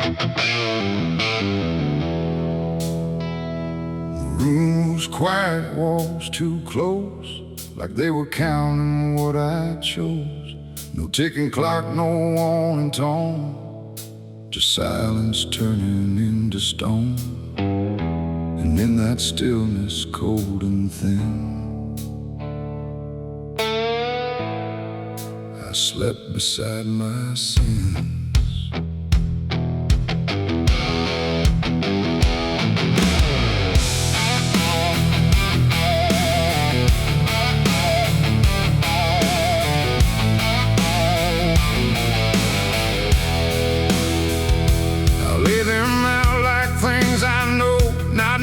The room was quiet, walls too close, like they were counting what I chose. No ticking clock, no warning tone, just silence turning into stone. And in that stillness, cold and thin, I slept beside my sins.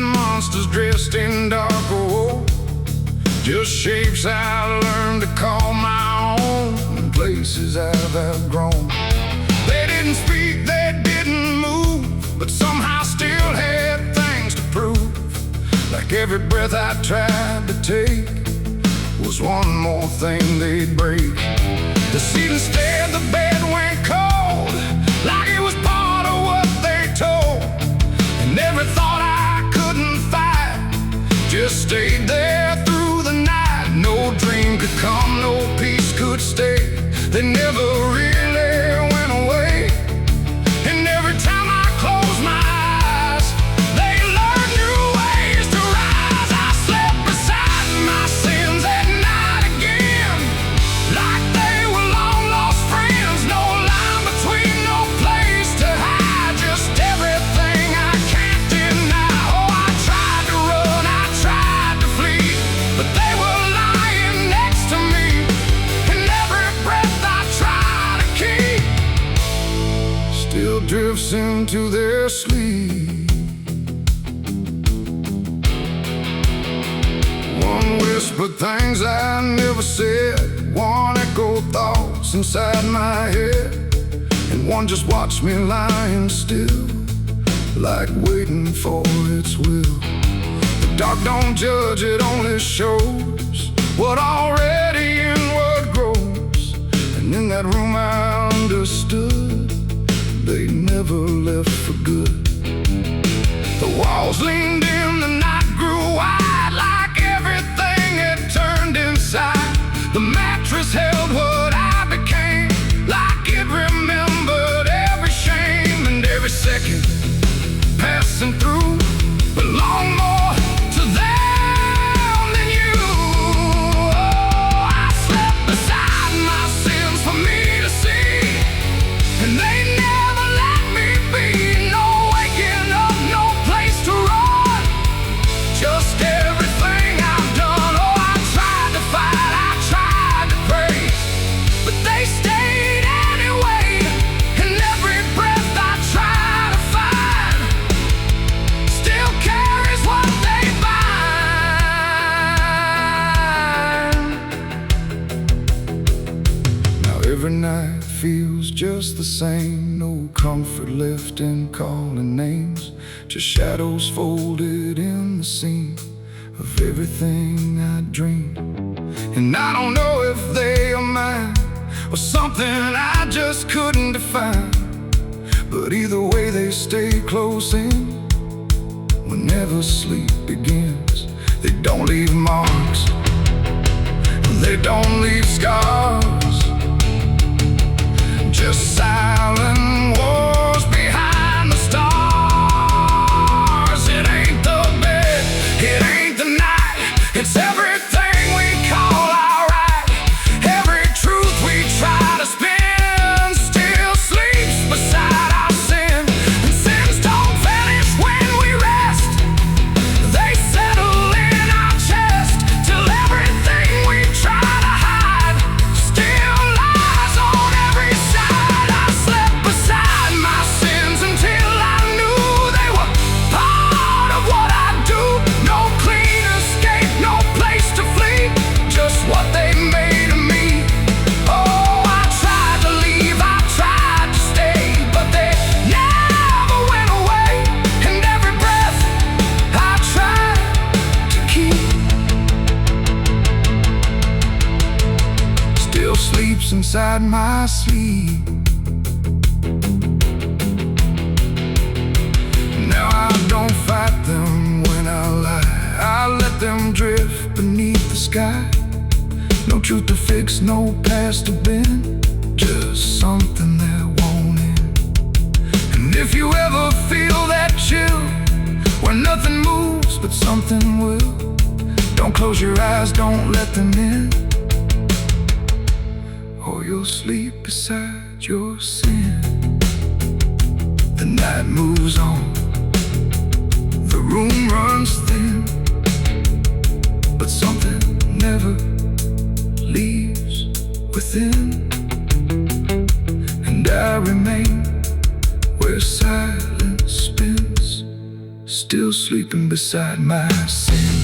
Monsters dressed in dark gold, just shapes I learned to call my own, and places I've outgrown. They didn't speak, they didn't move, but somehow still had things to prove. Like every breath I tried to take was one more thing they'd break. The ceiling stared, the bed went cold, like it was part of what they told. And every thought I just stayed there through the night. No dream could come, no peace could stay. They never really went away. And every time I close my eyes, they learn new ways to rise. I slept beside my sins at night again, like they were long lost friends. No line between, no place to hide, just everything I can't deny. Oh, I tried to run, I tried to flee, but they were lying next to me. And every breath I try to keep still drifts into their sleep. One whispered things I never said, one echoed thoughts inside my head, and one just watched me lying still, like waiting for its will. The dark don't judge, it only shows what already inward grows. And in that room I understood they never left for good. The walls leaned in, the night grew wide, like everything had turned inside. The mattress held what I became, like it remembered every shame. And every second passing through belonged more to them than you. Oh, I slept beside my sins for me to see, and they never let me be. No waking up, no place to run, just everything I've done. Oh, I tried to fight, I tried to pray, but they stayed anyway. And every breath I try to find still carries what they bind. Now every night feels just the same, no comfort left in calling names, just shadows folded in the seam of everything I dreamed. And I don't know if they are mine or something I just couldn't define, but either way they stay close in whenever sleep begins. They don't leave marks, they don't leave scars, just silent wars behind the stars. It ain't the bed, it ain't the night, it's everything we call our right. Every truth we try to spin still sleeps beside our sin. And sins don't vanish when we rest, they settle in our chest, till everything we try to hide still lies on every side. I slept beside my sins until I knew they were part of what I do. No clean escape, no place to flee, just what they made of me. Oh, I tried to leave, I tried to stay, but they never went away. And every breath I tried to keep still sleeps inside my sleep. Now I don't fight them when I lie. I let them drift beneath the sky. No truth to fix, no past to bend, just something that won't end. And if you ever feel that chill, where nothing moves but something will, don't close your eyes, don't let them in, or you'll sleep beside your sin. The night moves on, the room runs thin, but something never leaves within. And I remain where silence spins, still sleeping beside my sins.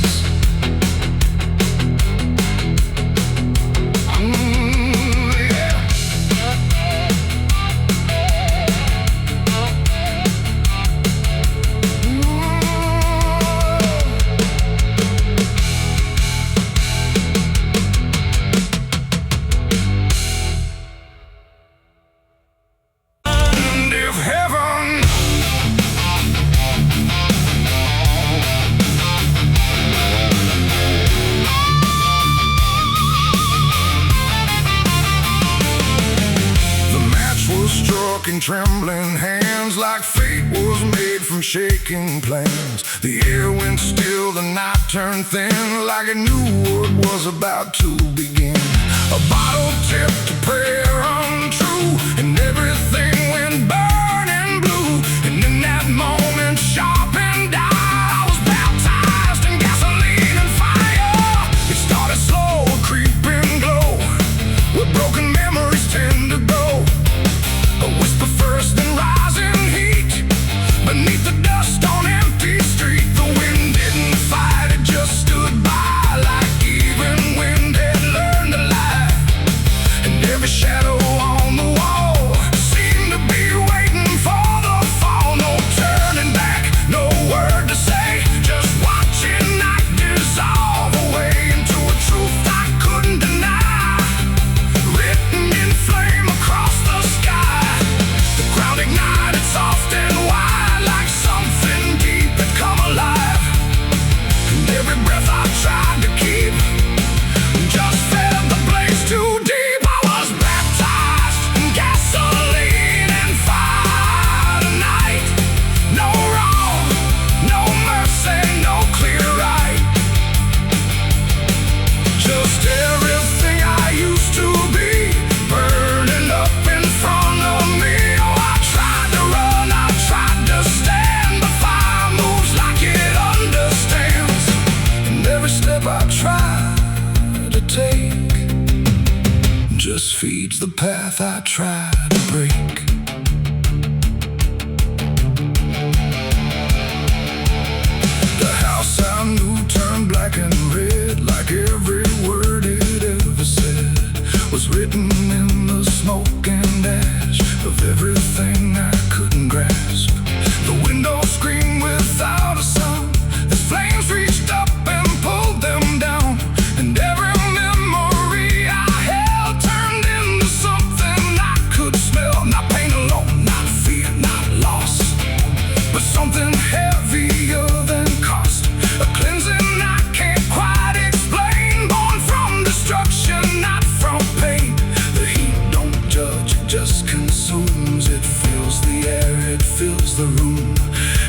In trembling hands, like fate was made from shaking plans. The air went still, the night turned thin, like it knew what was about to begin. A bottle tipped, a prayer untrue, and everything went burning blue. And in that moment, sharp and dire, I was baptized in gasoline and fire. It started slow, a creeping glow, where broken memories tend to go. A whisper first, then rising heat beneath the dust on empty street. The wind didn't fight, it just stood by, like even wind had learned to lie. And every shadow on the wall seemed to be waiting for the fall. No turning back, no word to say, just watching night dissolve away into a truth I couldn't deny, written in flame across the sky. Ground ignited soft and wide, like something deep had come alive. And every breath I tried to keep just fed the blaze too deep. I was baptized in gasoline and fire tonight. No wrong, no mercy, no clear right, just everything I used to be, burning up in front of me. I try to take just feeds the path I try to break. The house I knew turned black and red, like every word it ever said was written in the smoke and ash of everything I couldn't grasp. The window screamed without a sound as flames reached up and pulled them down. And every memory I held turned into something I could smell. Not pain alone, not fear, not loss, but something heavier than cost. A cleansing I can't quite explain, born from destruction, not from pain. The heat don't judge, it just consumes. It fills the air, it fills the room.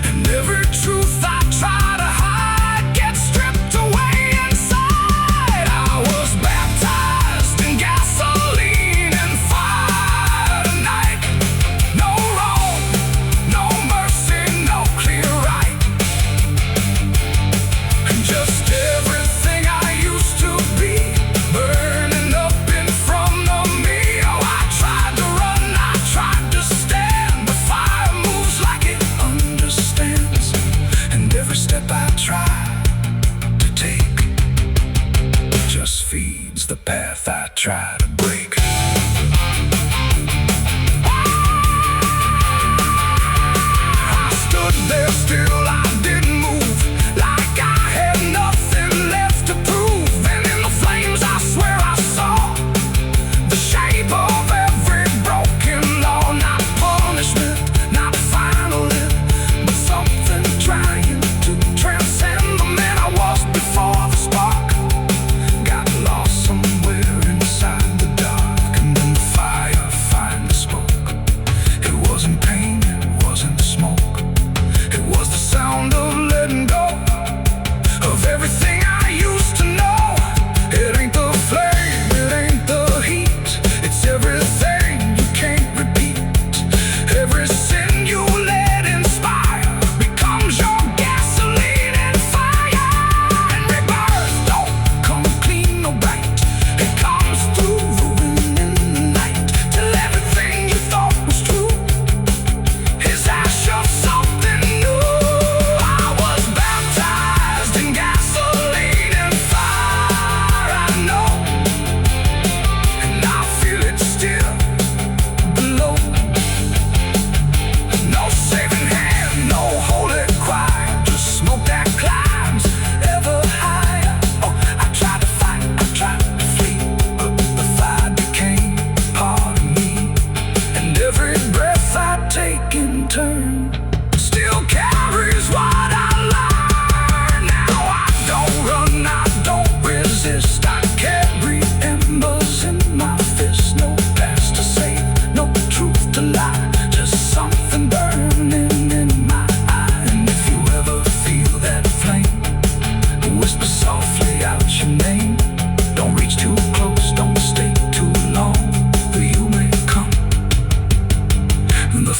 And every truth I try to hide gets stripped away inside. I was baptized in gasoline and fire tonight. No wrong, no mercy, no clear right, and just everything I used to be, burning up in front of me. Oh, I tried to run, I tried to stand, but fire moves like it understands.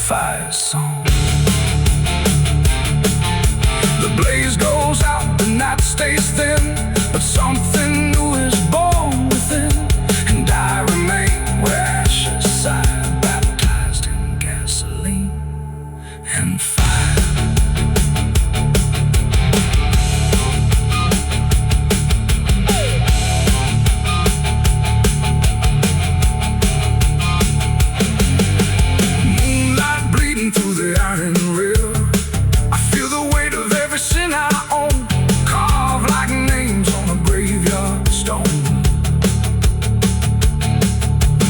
fire song. The blaze goes out, the night stays thin, but something new is born within, and I remain where ashes sigh, baptized in gasoline and fire. Moonlight bleeding through the iron rail, I feel the weight of every sin I own, carved like names on a graveyard stone.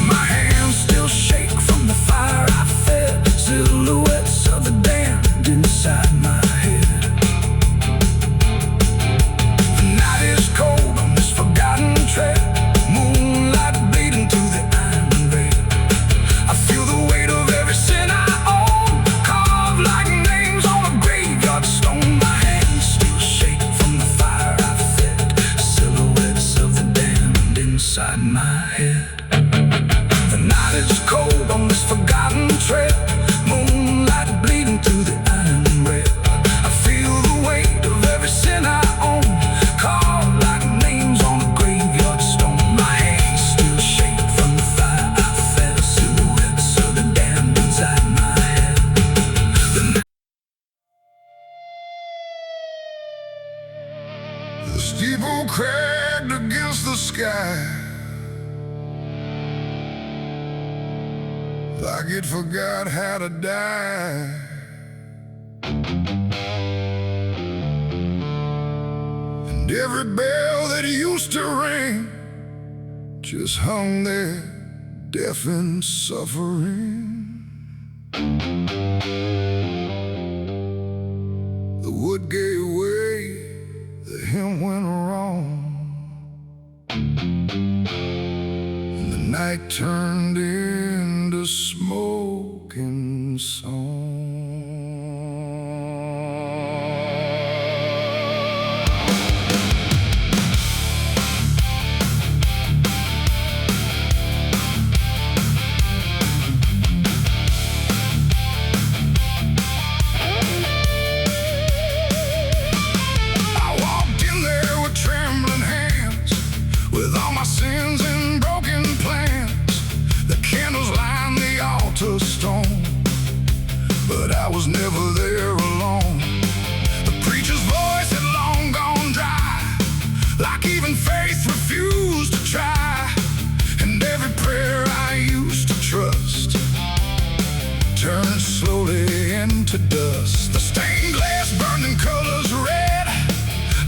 My hands still shake from the fire I fed, silhouettes of the damned inside my head. The night is cold on this forgotten trail, moonlight bleeding through the iron rail. I feel the weight of every sin I own, carved like names on a graveyard stone. My hands still shake from the fire I fed, silhouettes of the damned inside my head. The night is cold on this forgotten trail, moonlight bleeding through the iron rail. I feel the weight of every sin I own, carved like names on a graveyard stone. My hands still shake from the fire I fed, silhouettes of the damned inside my head. The steeple cracked against the sky, like it forgot how to die. And every bell that used to ring just hung there, deaf and suffering. The wood gave way, the hymn went wrong, and the night turned into smoking song. I walked in there with trembling hands, with all my sins and broken plans. The candles lined the altar stone, but I was never there alone. The preacher's voice had long gone dry, like even faith refused to try. And every prayer I used to trust turned slowly into dust. The stained glass burned in colors red,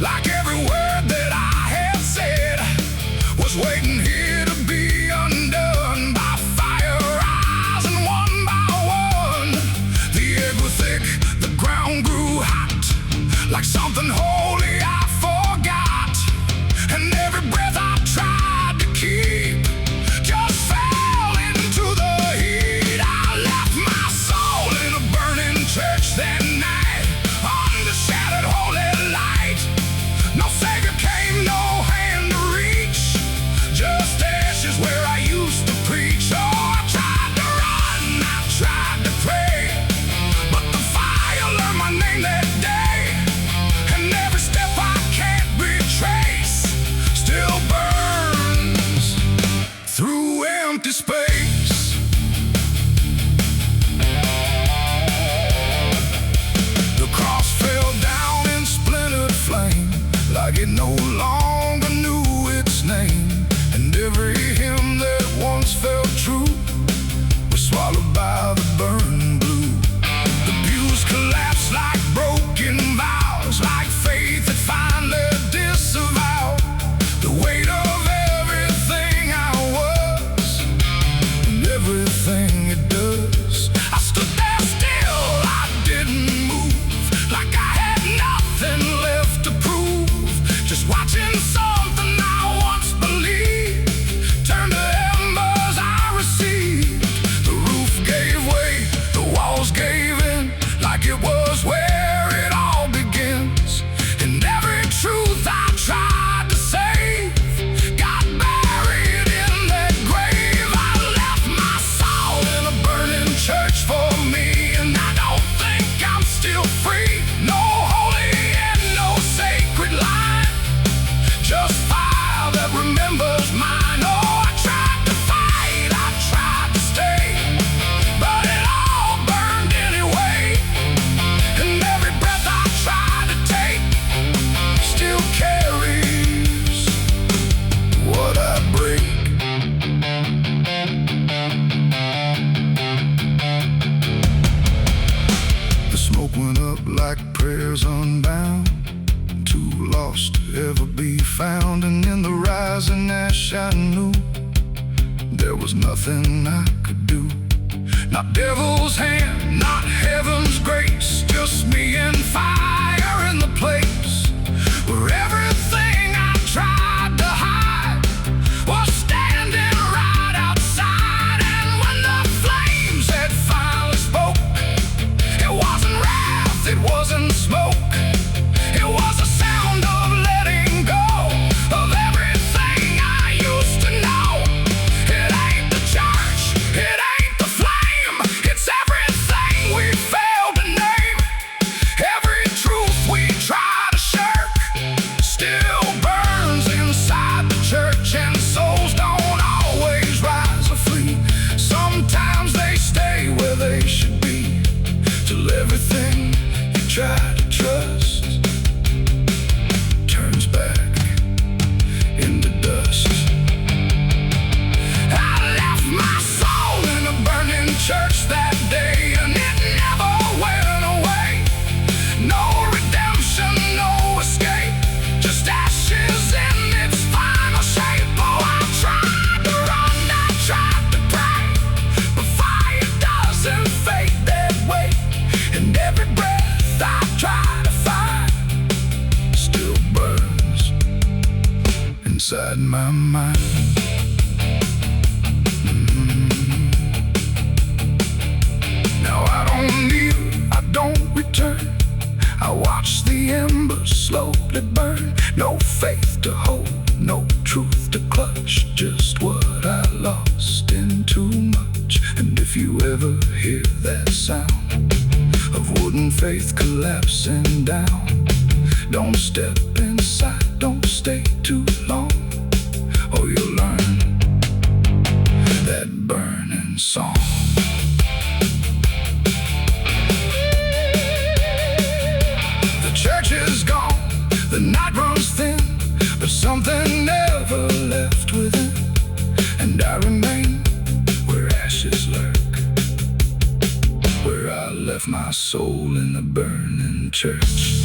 like every word that I had said was waiting here to be undone by fire rising one by one. The air grew thick, the ground grew hot, like something holy I forgot. And every breath I tried to keep just fell into the heat. I left my soul in a burning church that night, under shattered holy light. No savior came, no hand to reach, just ashes where I used to preach. Oh, I tried to run, I tried to pray, but the fire learned my name that day. And every step I can't retrace still burns through empty space. The cross fell down in splintered flame, like it no longer knew its name. And every hymn that once felt true was swallowed by the burning blue. The pews collapsed like broken vows, like faith that finally disavowed the weight of everything I was and everything it does. I stood there still, I didn't move, like I had nothing left to prove, just watching something I once believed turn to embers I received. The roof gave way, the walls gave in, like it was where it all begins. And every truth I tried to save got buried in that grave. I left my soul prayers unbound, too lost to ever be found. And in the rising ash I knew there was nothing I could do. Not devil's hand, not heaven's grace, just me and fire in the place where everything I tried to hide was standing right outside. And when the flames had finally spoke, it wasn't wrath, it wasn't smoke, it was a sound of letting go of everything I used to know. It ain't the church, it ain't the flame, it's everything we failed to name. Every truth we try to shirk still burns inside the church, and souls don't always rise or flee. Sometimes they stay where they should be, till everything you try to trust turns back into dust. I left my soul in a burning church that day, and it never went away. No redemption, no escape, just ashes in its final shape. Oh, I tried to run, I tried to pray, but fire doesn't fade that way. And every breath I try to find still burns inside my mind. Now I don't kneel, I don't return, I watch the embers slowly burn. No faith to hold, no truth to clutch, just what I lost in too much. And if you ever hear that sound of wooden faith collapsing down, don't step inside, don't stay too long, or you'll learn that burning song. The church is gone, the night runs thin, but something never left within. And I remain where ashes lurk, where I left my soul in a burning church.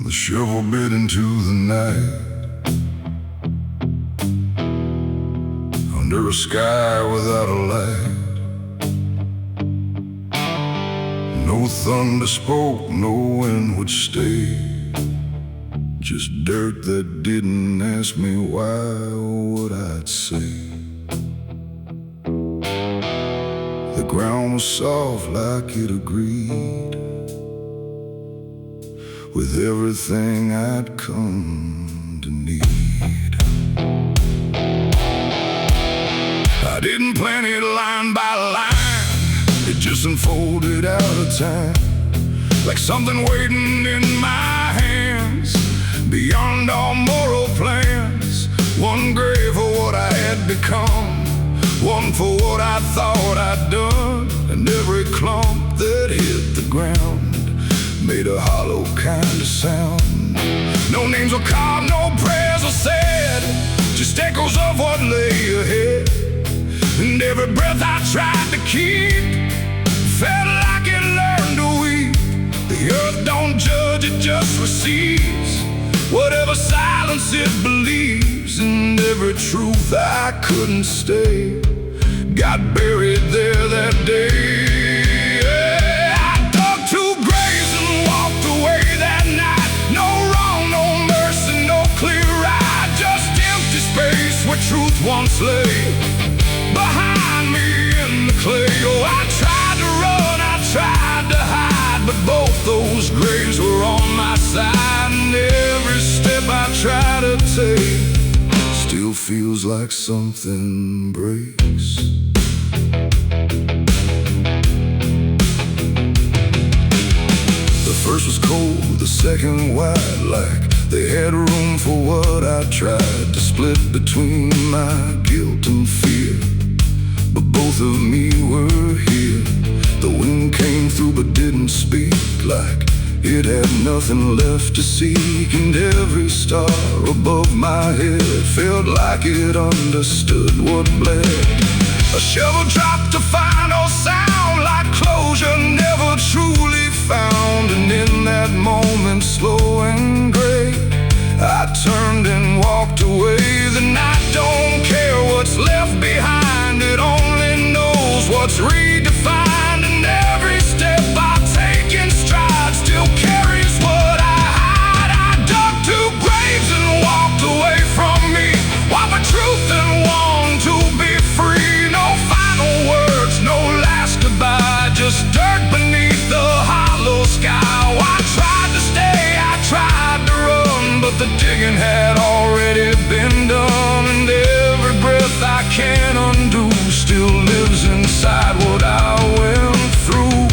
The shovel bit into the night, under a sky without a light. No thunder spoke, no wind would stay, just dirt that didn't ask me why or what I'd say. The ground was soft like it agreed with everything I'd come to need. I didn't plan it line by line, it just unfolded out of time, like something waiting in my hands, beyond all moral plans. One grave for what I had become, one for what I thought I'd done. And every clump that hit the ground made a hollow kind of sound. No names were carved, no prayers were said, just echoes of what lay ahead. And every breath I tried to keep felt like it learned to weep. The earth don't judge, it just receives whatever silence it believes. And every truth I couldn't stay got buried there that day. I dug 2 graves and walked away that night. No wrong, no mercy, no clear ride, just empty space where truth once lay behind me in the clay. Oh, I tried to run, I tried to hide, but both those graves were on my side. And every step I try to take still feels like something breaks. The first was cold, the second wide, like They had room for what I tried to split between my guilt and fear. But both of me were here. The wind came through but didn't speak, like it had nothing left to seek. And every star above my head felt like it understood what bled. A shovel dropped to final sound, like closure never truly found. And in that moment, slow and gray, I turned and walked away. The night don't care what's left behind, it only knows what's redefined. And every step I take in stride still carries what I hide. I dug two graves and walked away from me, while the truth and want to be free. No final words, no last goodbye, just dirt beneath the hollow sky. I tried to stay, I tried to run, but the digging had already been done. And every breath I can't undo still lives inside what I went through.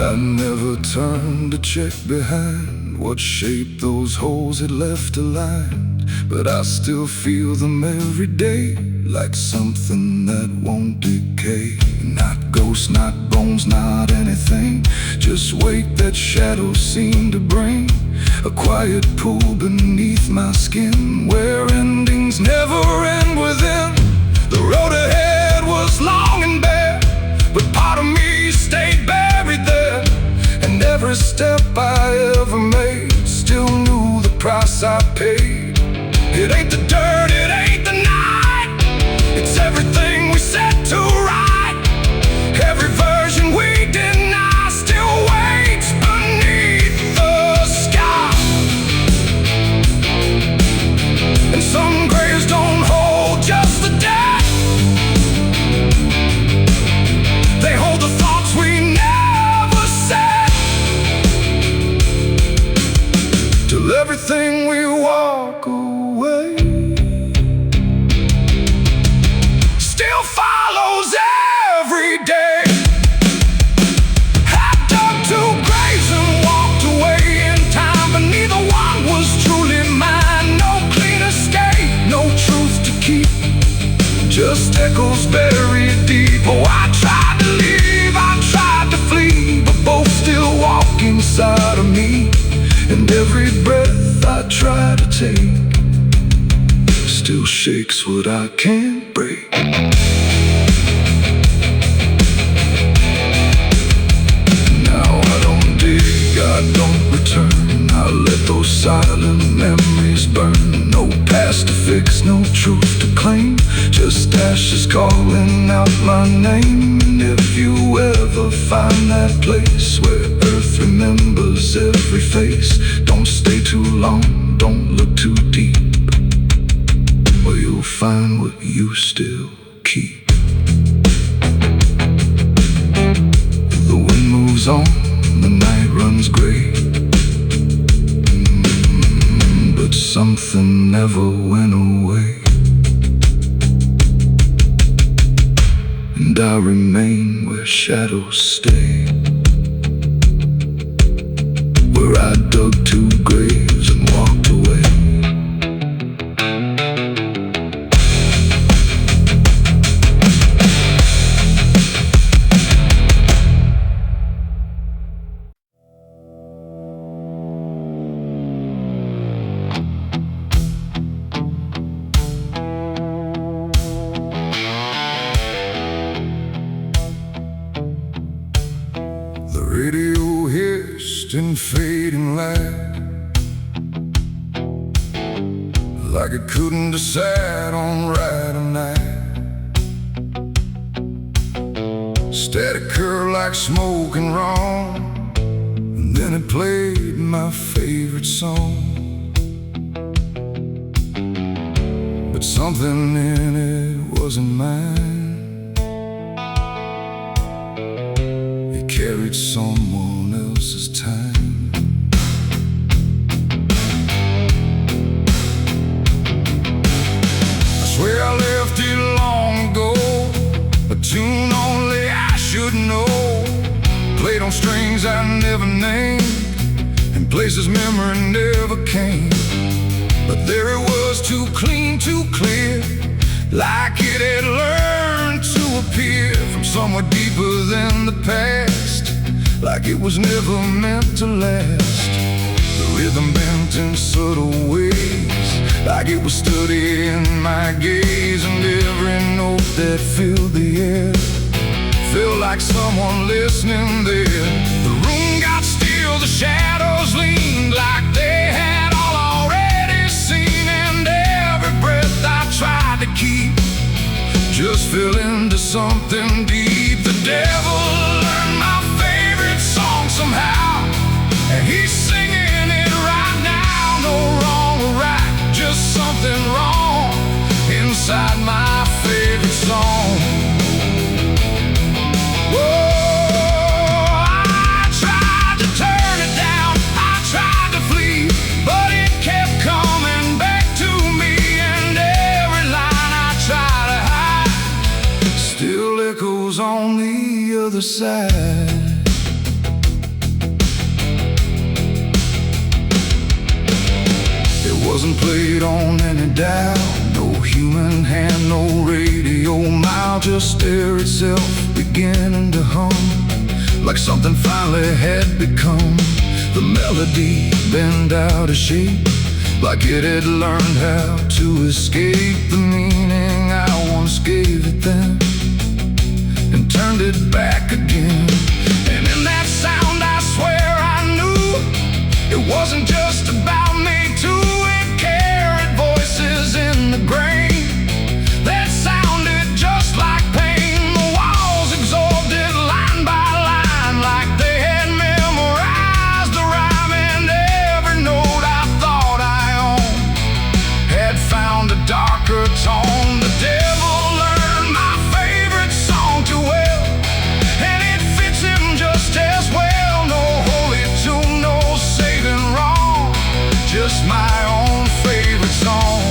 I never turned to check behind what shape those holes had left aligned, but I still feel them every day, like something that won't decay. Not ghosts, not bones, not anything, just weight that shadows seem to bring. A quiet pool beneath my skin, where endings never end within. The road ahead was long and bare, but part of me stayed buried there. And every step I ever made still knew the price I paid. It ain't the dirt, it ain't the night, it's everything we set to right. Every version we deny still waits beneath the sky. And some graves don't hold just the dead, they hold the thoughts we never said. Till everything we walk away still follows every day. I dug two graves and walked away in time, but neither one was truly mine. No clean escape, no truth to keep, just echoes buried deep. Oh, I tried to leave, I tried to flee, but both still walk inside of me. And every breath I try to take still shakes what I can't break. Now I don't dig, I don't return, I let those silent memories burn. No past to fix, no truth to claim, just ashes calling out my name. And if you ever find that place where earth remembers every face, don't stay too long, don't look too deep, or you'll find what you still keep. The wind moves on, the night runs gray, but something never went away. And I remain where shadows stay, where I dug two graves and walked away. The radio hissed in fading light, like it couldn't decide on right or night. Static curled like smoke and wrong, and then it played my favorite song. But something in it wasn't mine, carried someone else's time. I swear I left it long ago, a tune only I should know. played on strings I never named, and places memory never came. But there it was, too clean, too clear, like it had learned to appear from somewhere deeper than the past, like it was never meant to last. The rhythm bent in subtle ways, like it was studying my gaze, and every note that filled the air felt like someone listening there. The room got still, the shadows leaned like they had all already seen, and every breath I tried to keep just fell into something deep. The devil learned my favorite song somehow, and he's singing it right now. No wrong or right, just something wrong inside my favorite song. On the other side, it wasn't played on any dial, no human hand, no radio mile, just air itself beginning to hum, like something finally had become. The melody bent out of shape, like it had learned how to escape the meaning I once gave it then, and turned it back again. And in that sound I swear I knew it wasn't just about me too. It carried voices in the grain that sounded just like pain. The walls absorbed it line by line, like they had memorized the rhyme, and every note I thought I owned had found a darker tone. The devil learned my favorite song too well, and it fits him just as well. No holy tune, no saving wrong, just my own favorite song.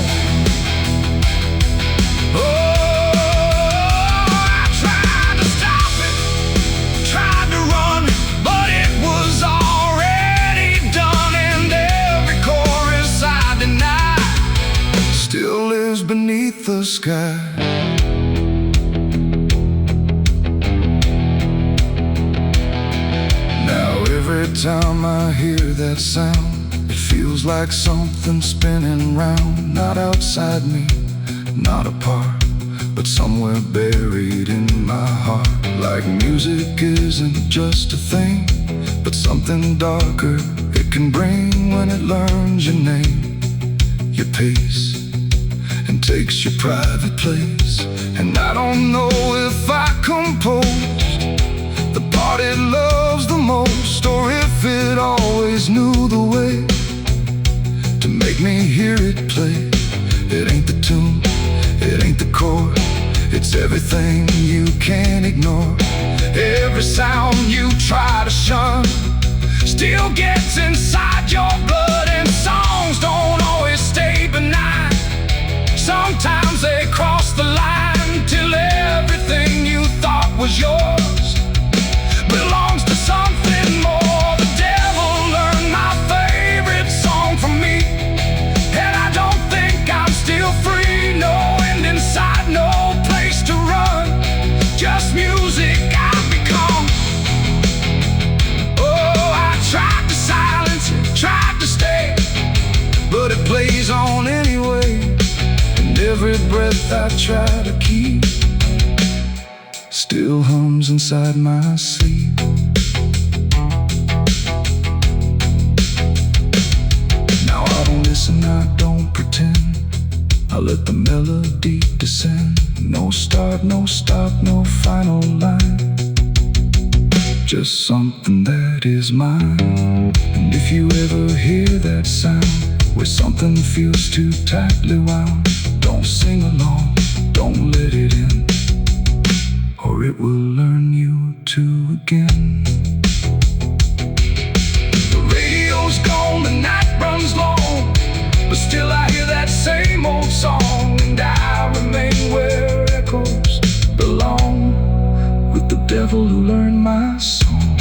Oh, I tried to stop it, tried to run, but it was already done, and every chorus I denied still lives beneath the sky. Every time I hear that sound, it feels like something spinning round, not outside me, not apart, but somewhere buried in my heart. Like music isn't just a thing, but something darker it can bring when it learns your name, your pace, and takes your private place. And I don't know if I composed the part it loves the most, or if it always knew the way to make me hear it play. It ain't the tune, it ain't the chord, it's everything you can't ignore. Every sound you try to shun still gets inside your blood, and songs don't always stay benign. Sometimes they cross the line till everything you thought was yours belongs to something more. The devil learned my favorite song from me, and I don't think I'm still free. No end in sight, no place to run, just music I've become. Oh, I tried to silence it, tried to stay, but it plays on anyway, and every breath I try to keep still hums inside my sleep. Now I don't listen, I don't pretend, I let the melody descend. No start, no stop, no final line, just something that is mine. And if you ever hear that sound where something feels too tightly wound, don't sing along, don't let it in, or it will learn you to again. The radio's gone, the night runs long, but still I hear that same old song, and I remain where echoes belong, with the devil who learned my song.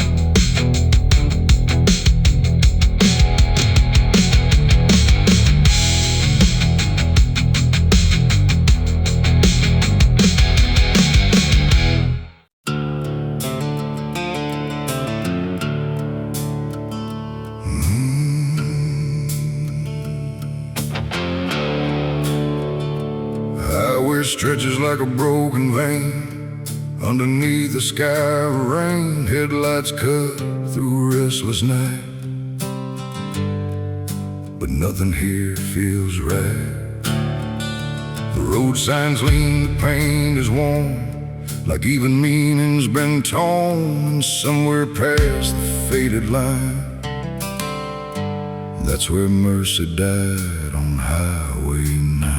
stretches like a broken vein underneath the sky of rain. Headlights cut through a restless night, but nothing here feels right. The road signs lean, the paint is worn, like even meaning's been torn. And somewhere past the faded line, that's where Mercy died, on Highway 9.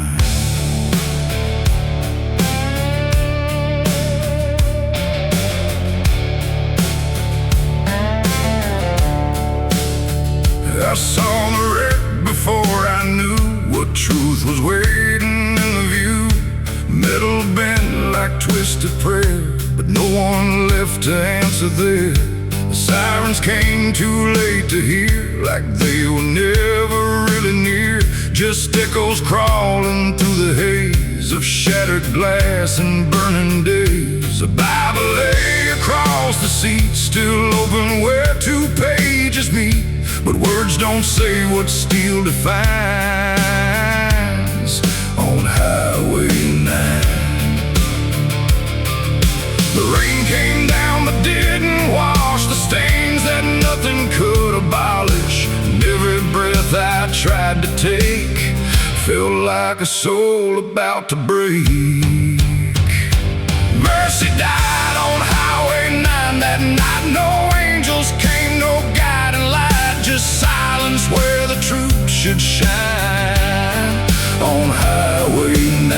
I saw the wreck before I knew what truth was waiting in the view. Metal bent like twisted prayer, but no one left to answer there. The sirens came too late to hear, like they were never really near. Just echoes crawling through the haze of shattered glass and burning days. A Bible lay across the seat, still open where two pages meet. But words don't say what steel defines on Highway 9. The rain came down but didn't wash the stains that nothing could abolish. And every breath I tried to take felt like a soul about to break. Mercy died on Highway 9 that night. No angels came, no guiding light, just silence where the truth should shine on Highway 9.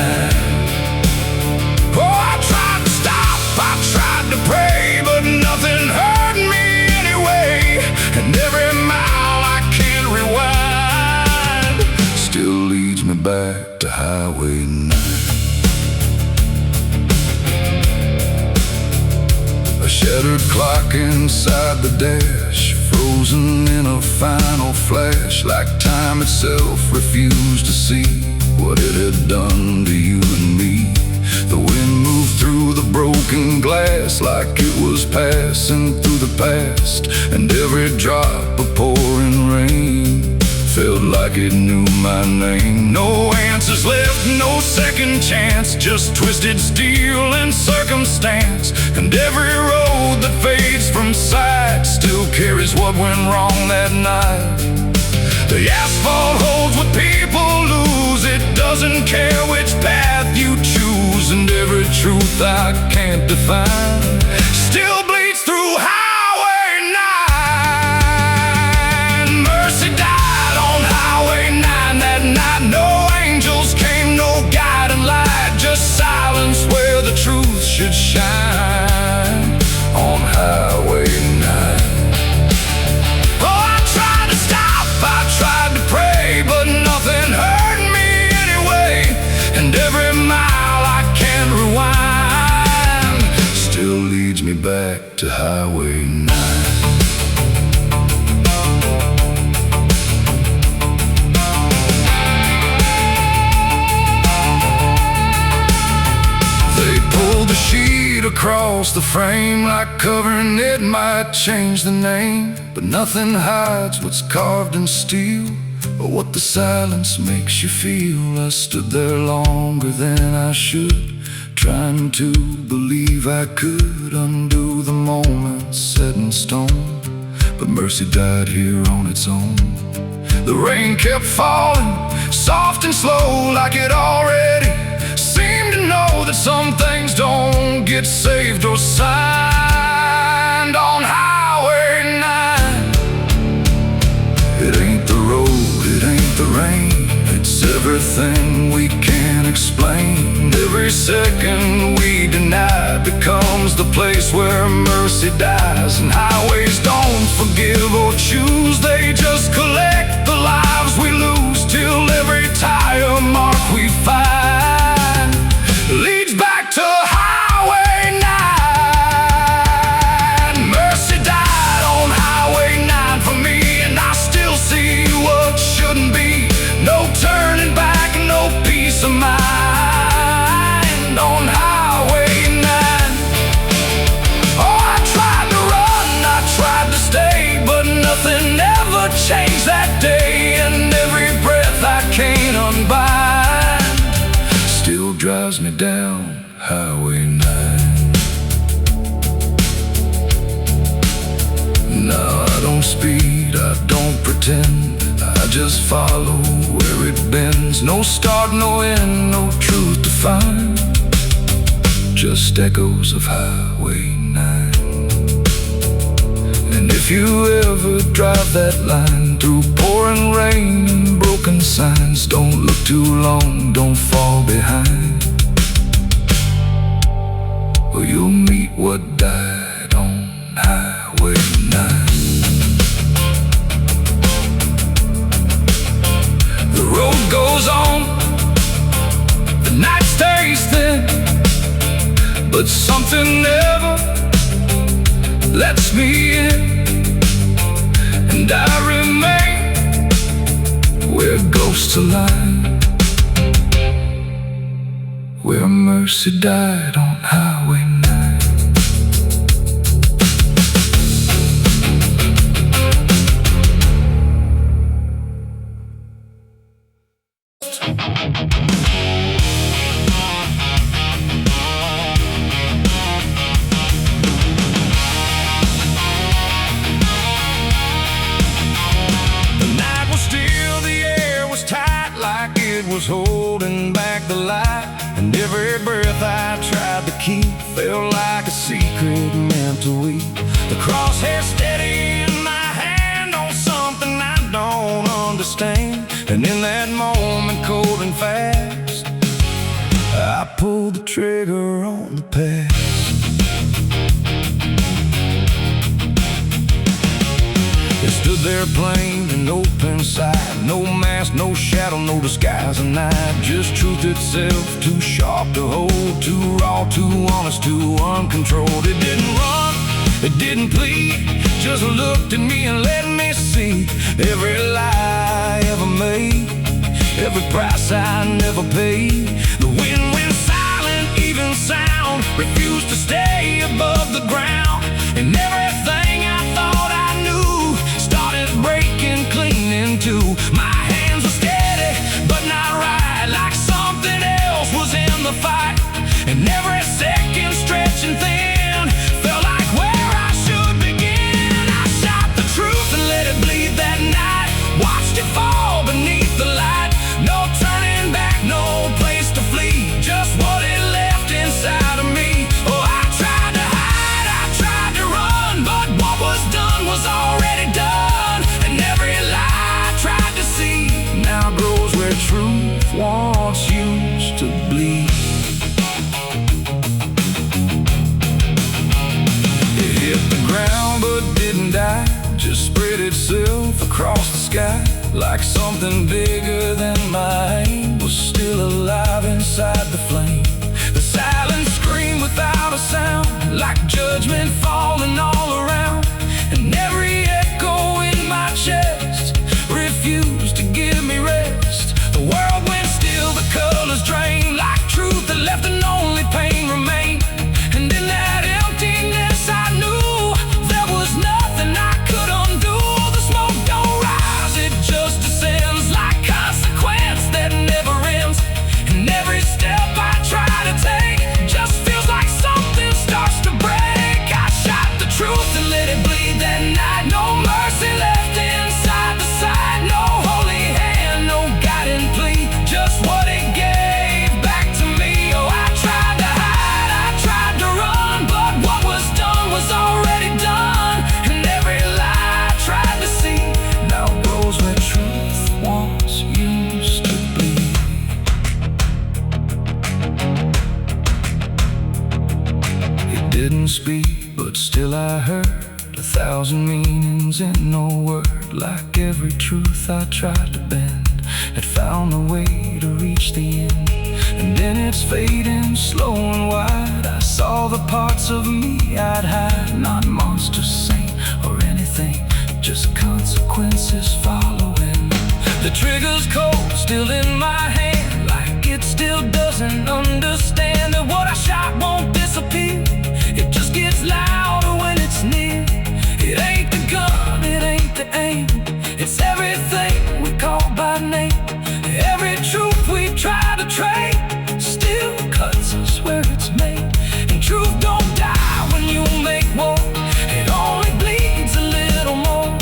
Oh, I tried to stop, I tried to pray, but nothing hurt me anyway. And every mile I can't rewind still leads me back to Highway 9. A shattered clock inside the dash, frozen in a final flash, like time itself refused to see what it had done to you and me. The wind moved through the broken glass like it was passing through the past, and every drop of pouring rain felt like it knew my name. No answers left, no second chance, just twisted steel and circumstance. And every road that fades from sight still carries what went wrong that night. The asphalt holds what people lose, it doesn't care which path you choose. And every truth I can't define still bleeds through Highway 9. Mercy died on Highway 9 that night. No angels came, no guiding light, just silence where the truth should shine on Highway 9. Oh, I tried to stop, I tried to pray, but nothing hurt me anyway. And every mile I can't rewind still leads me back to Highway 9. Pulled the sheet across the frame, like covering it might change the name. But nothing hides what's carved in steel, or what the silence makes you feel. I stood there longer than I should, trying to believe I could undo the moment set in stone. But mercy died here on its own. The rain kept falling, soft and slow, like it already seemed to know that some things don't get saved or signed on Highway 9. It ain't the road, it ain't the rain, it's everything we can't explain. Every second we deny becomes the place where mercy dies. And highways don't forgive or choose, they just collect the lives we lose, till every tire mark we find leads back to Highway 9. Mercy died on Highway 9 for me, and I still see what shouldn't be. No turning back, no peace of mind on Highway 9. Oh, I tried to run, I tried to stay, but nothing ever changed on speed, I don't pretend. I just follow where it bends. No start, no end, no truth to find. Just echoes of Highway 9. And if you ever drive that line through pouring rain and broken signs, don't look too long, don't fall behind, or you'll meet what died on Highway 9. The road goes on, the night stays thin, but something never lets me in. And I remain where ghosts align, where mercy died on Highway 9. Was holding back the light, and every breath I tried to keep felt like a secret meant to weep. The crosshair steady in my hand on something I don't understand, and in that moment, cold and fast, I pulled the trigger on the past. It stood there plain and open sight, no mask, no shadow, no disguise, and night, just truth itself, too sharp to hold, too raw, too honest, too uncontrolled. It didn't run, it didn't plead, just looked at me and let me see every lie I ever made, every price I never paid. The wind went silent, even sound refused to stay above the ground, and everything I thought I knew started breaking clean in two. My hands were steady, but not right, like something else was in the fight, and every second stretching thin felt like where I should begin. I shot the truth and let it bleed that night, watched it fall beneath the light. No turning back, no place to flee, just what it left inside of me. Oh, I tried to hide, I tried to run, but what was done was already done, and every lie I tried to see now grows where truth once used to bleed. It hit the ground but didn't die, just spread itself across the sky, like something bigger than my aim was still alive inside the flame. The silence screamed without a sound, like judgment falling all around, and every echo in my chest refused to give me rest. The world went still, the colors drained, like truth that left and only pain remained. And in that emptiness I knew there was nothing I could undo. The smoke don't rise, it just descends, like consequence that never ends. And every step I try to take just feels like something starts to break. I shot the truth and let it bleed that night. No mercy left inside the side, no holy hand, no guiding plea, just what it gave back to me. Oh, I tried to hide, I tried to run, but what was done was already done, and every lie I tried to see now grows where truth once used to bleed. It didn't speak, but still I heard 1,000 meanings in no word, like every truth I tried to bend had found a way to reach the end. And in its fading, slow and wide, I saw the parts of me I'd hide, not monster, saint, or anything, just consequences following. The trigger's cold, still in my hand, like it still doesn't understand that what I shot won't disappear. It just gets louder when it's near. It ain't the gun, it ain't the aim, it's everything we call by name. Every truth we've tried to trade still cuts us where it's made. And truth don't die when you make war, it only bleeds a little more.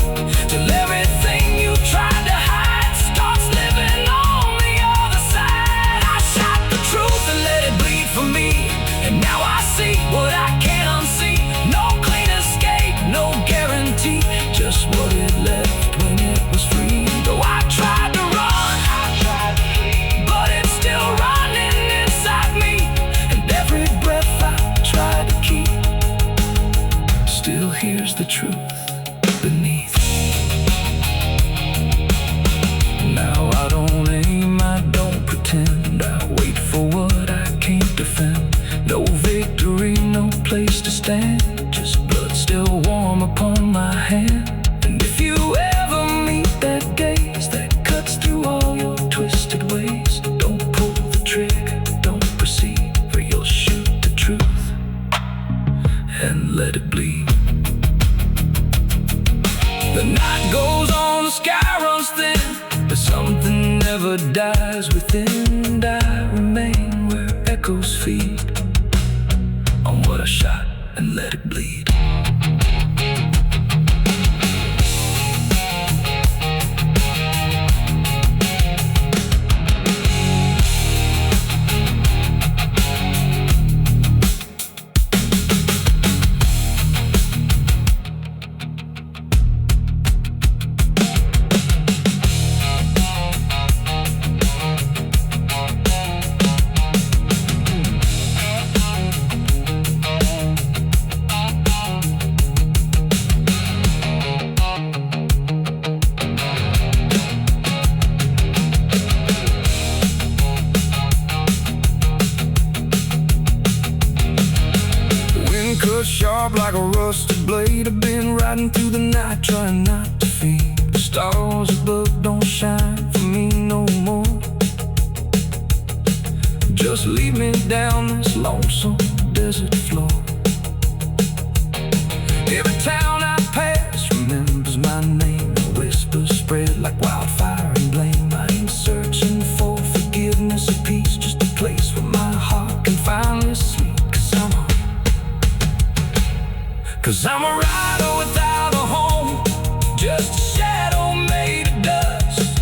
here's the truth beneath. Now I don't aim, I don't pretend, I wait for what I can't defend. No victory, no place to stand, just blood still warm upon my hand. And if you ever meet that gaze that cuts through all your twisted ways, don't pull the trigger, don't proceed, for you'll shoot the truth and let it bleed. The night goes on, the sky runs thin, but something never dies within. And I remain where echoes feed on what I shot and let it bleed. Cut sharp like a rusted blade, I've been riding through the night trying not to fade. The stars above don't shine for me no more. Just lead me down this lonesome desert floor. Every town I pass remembers my name. The whispers spread like wildfire and blame. I ain't searching for forgiveness or peace, just a place where my heart can finally sleep. Cause I'm a rider without a home, just a shadow made of dust.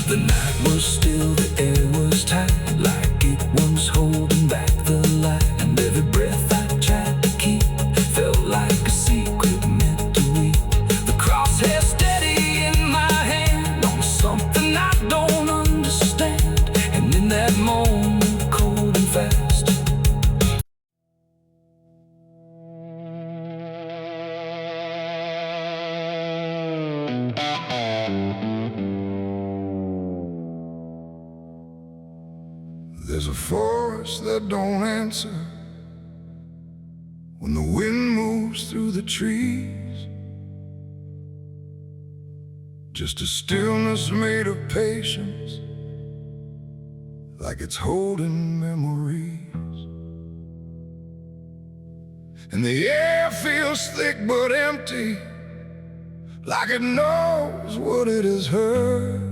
The night was still, the air was tight, like it was holding back the light. And every breath I tried to keep felt like a secret meant to weep. The crosshair steady in my hand on something I don't understand. And in that moment, cold and fast, there's a forest that don't answer when the wind moves through the trees. Just a stillness made of patience, like it's holding memories. And the air feels thick but empty, like it knows what it has heard,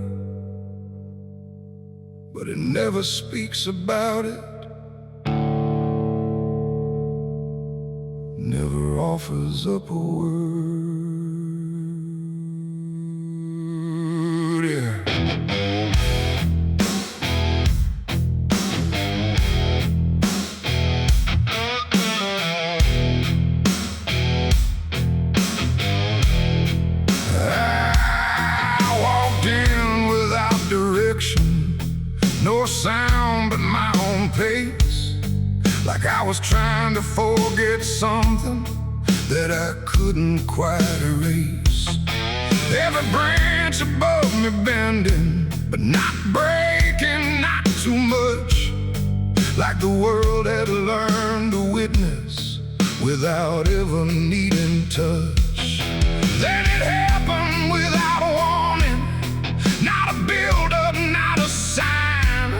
but it never speaks about it, never offers up a word. Yeah. I walked in without direction, no sound but my own pace, like I was trying to forget something that I couldn't quite erase. Every branch above me bending, but not breaking, not too much, like the world had learned to witness without ever needing touch. Then it happened without a warning, not a build-up, not a sign,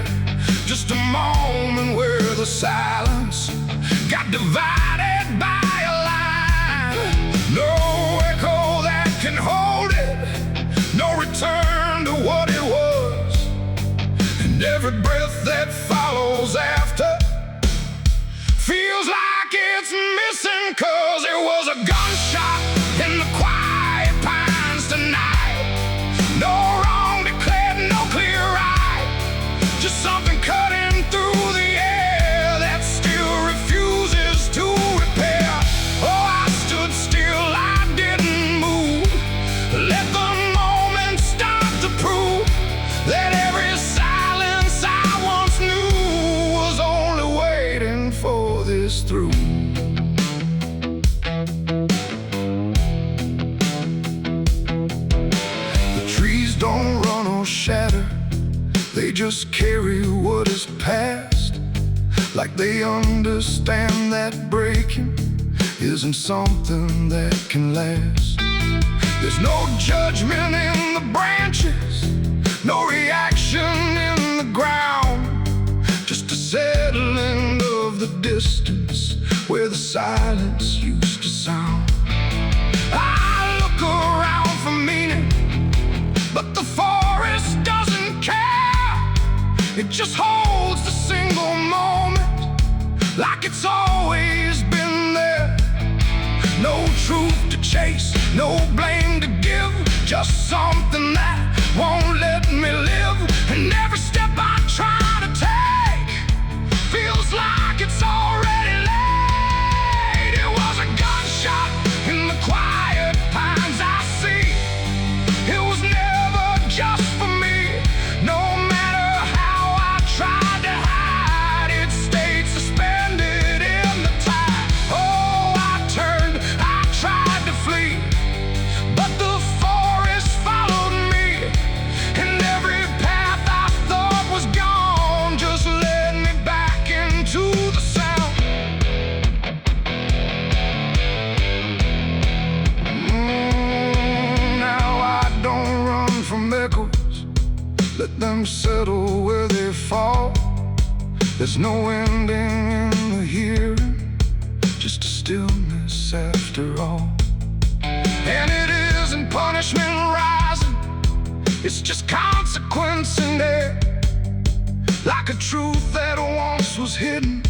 just a moment where the silence got divided by a line. No echo that can hold it, no return to what it was. And every breath that follows after feels like it's missing, 'cause it was a gunshot in the quiet pines tonight. No wrong declared, no clear right, just something cutting through the air that still refuses to repair. Oh, I stood still, I didn't move, let the moment start to prove that every silence I once knew was only waiting for this through. They just carry what is past, like they understand that breaking isn't something that can last. There's no judgment in the branches, no reaction in the ground, just a settling of the distance where the silence used to sound. I look around for meaning, but the forest doesn't care. It just holds the single moment like it's always been there. No truth to chase, no blame to give, just something that won't let me live. And every step I try to take feels like it's already late. It was a gunshot in the quiet pines I see. It was never just for me. No matter how I tried to hide, it stayed suspended in the tide. Oh, I turned, I tried to flee, but the forest followed me. And every path I thought was gone just led me back into the sound. Now I don't run from echoes, let them settle where they fall. There's no ending in the hearing, just a stillness after all. And it isn't punishment rising, it's just consequence in there. Like a truth that once was hidden,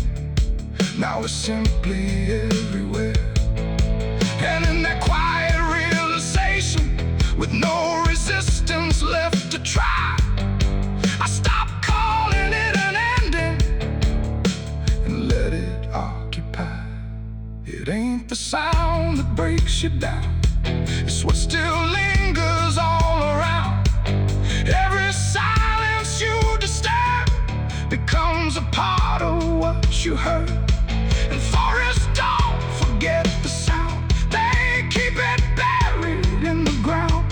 now it's simply everywhere. And in that quiet realization, with no resistance left to try, I stopped calling it an ending and let it occupy. It ain't the sound that breaks you down, it's what still lingers all around. Every silence you disturb becomes a part of what you heard. And forests don't forget the sound, they keep it buried in the ground.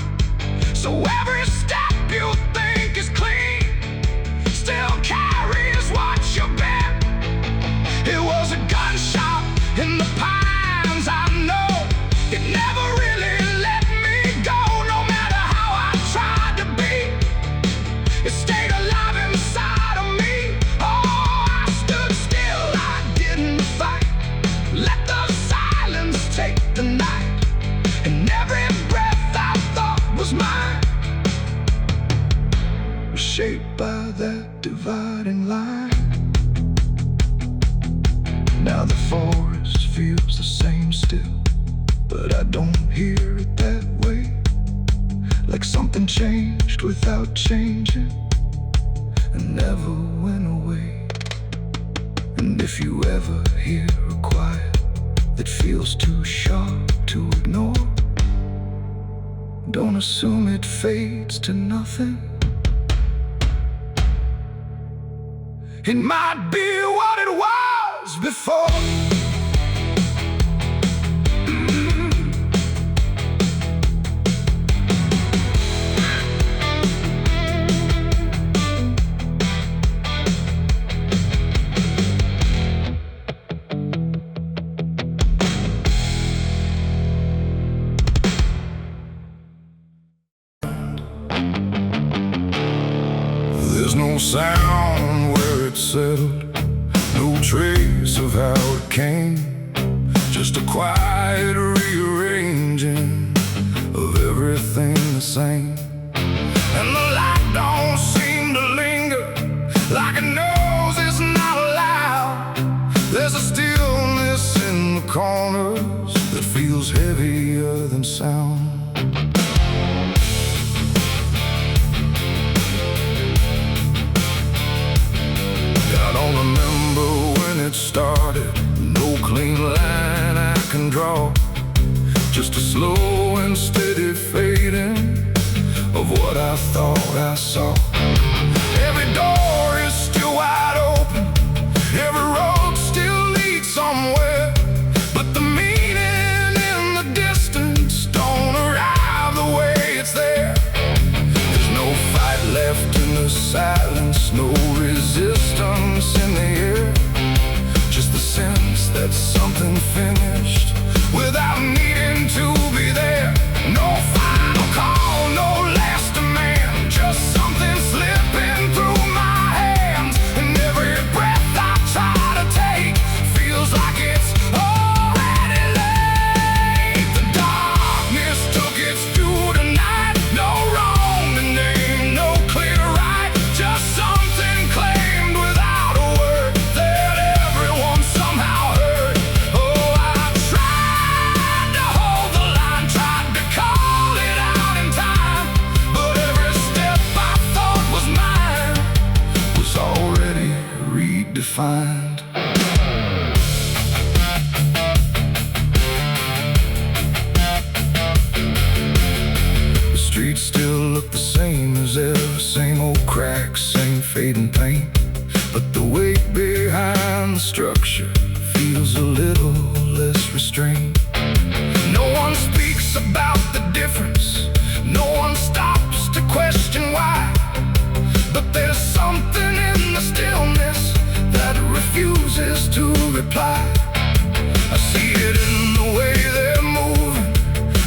So every step you think is clean still carries what you bear. It was a gunshot in the pines, I know. It never really let me go. No matter how I tried to be, it stayed alive inside of me. Oh, I stood still, I didn't fight. Let the silence take the night. And every breath I thought was mine was shaped by that dividing line. Now the forest feels the same still, but I don't hear it that way. Like something changed without changing and never went away. And if you ever hear a quiet that feels too sharp to ignore, don't assume it fades to nothing. It might be what it was before. There's no sound where it settled, no trace of how it came, just a quiet rearranging of everything the same. And the light don't seem to linger, like it knows it's not allowed. There's a stillness in the corners that feels heavier than sound. I don't remember when it started, no clean line I can draw, just a slow and steady fading of what I thought I saw. Every door is still wide open, every road still leads somewhere, but the meaning in the distance don't arrive the way it's there. There's no fight left in the silence find. The streets still look the same as ever, same old cracks, same fading paint. But the weight behind the structure feels a little less restrained. No one speaks about the difference, no one stops to question why. But there's something in the stillness that refuses to reply. I see it in the way they're moving,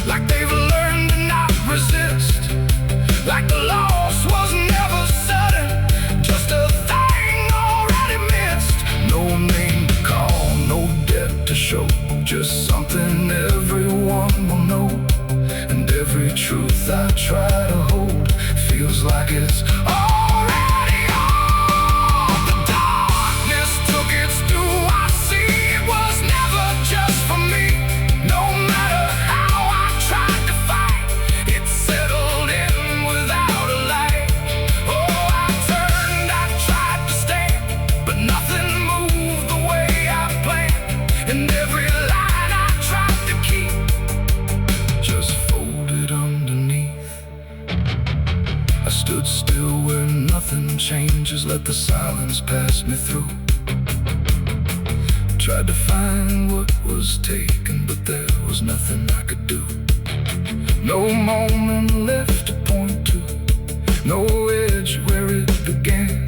like they've learned to not resist, like the loss was never sudden, just a thing already missed. No name to call, no debt to show, just something everyone will know. And every truth I try to hold feels like it's already gone. The darkness took its due. I see it was never just for me. No matter how I tried to fight, it settled in without a light. Oh, I turned, I tried to stay, but nothing moved the way I planned. And every line I tried to keep just folded underneath. I stood still where nothing changes, let the silence pass me through. Tried to find what was taken, but there was nothing I could do. No moment left to point to, no edge where it began.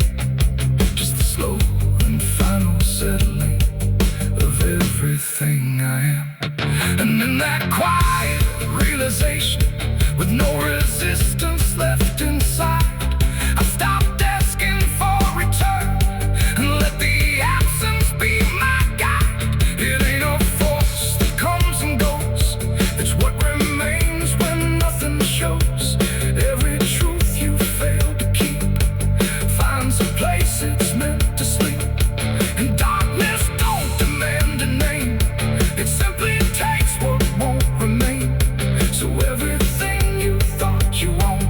Just the slow and final settling of everything I am. And in that quiet realization, with no resistance left inside, I stopped asking for return and let the absence be my guide. It ain't a force that comes and goes, it's what remains when nothing shows. Every truth you fail to keep finds a place it's meant to sleep. And darkness don't demand a name, it simply takes what won't remain. So everything you thought you owned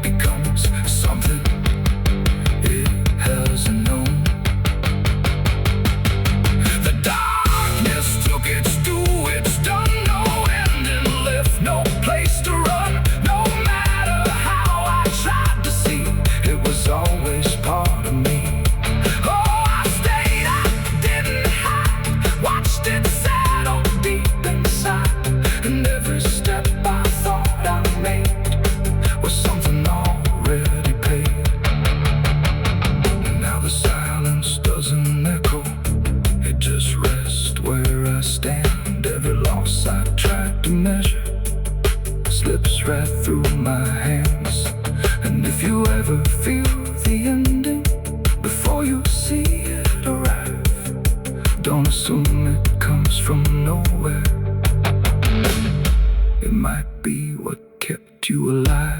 becomes something it hasn't known. The darkness took its due, it's done, no ending left, no place to run. No matter how I tried to see, it was always part of me. Oh, I stayed, I didn't hide, watched it settle deep inside. And every step I thought I made was something already paid. And now the silence doesn't echo, it just rests where I stand. Every loss I tried to measure slips right through my hands. And if you ever feel the ending before you see it arrive, don't assume it comes from nowhere. It might be what kept you alive.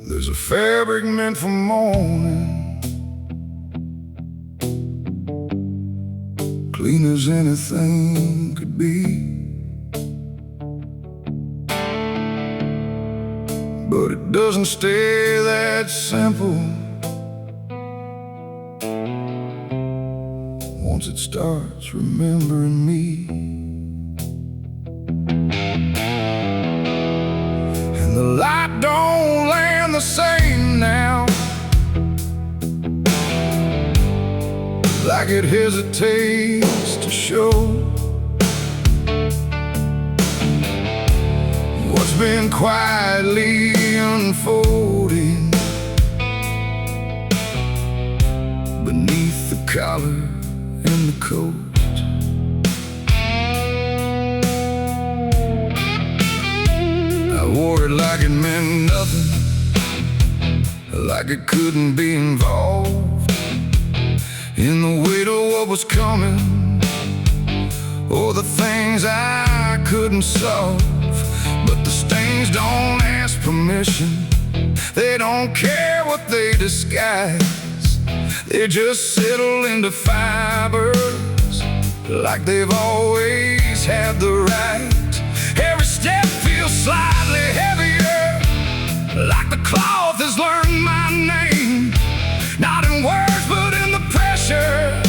There's a fabric meant for mourning, clean as anything could be. But it doesn't stay that simple. Once it starts remembering me, and the light don't land the same now, like it hesitates to show what's been quietly unfolding beneath the collar and the coat. I wore it like it meant nothing, like it couldn't be involved in the weight of what was coming, or the things I couldn't solve. But the stains don't ask permission, they don't care what they disguise. They just settle into fibers like they've always had the right. Every step feels slightly heavier, like the cloth has learned my name. Not in words, but in the pressure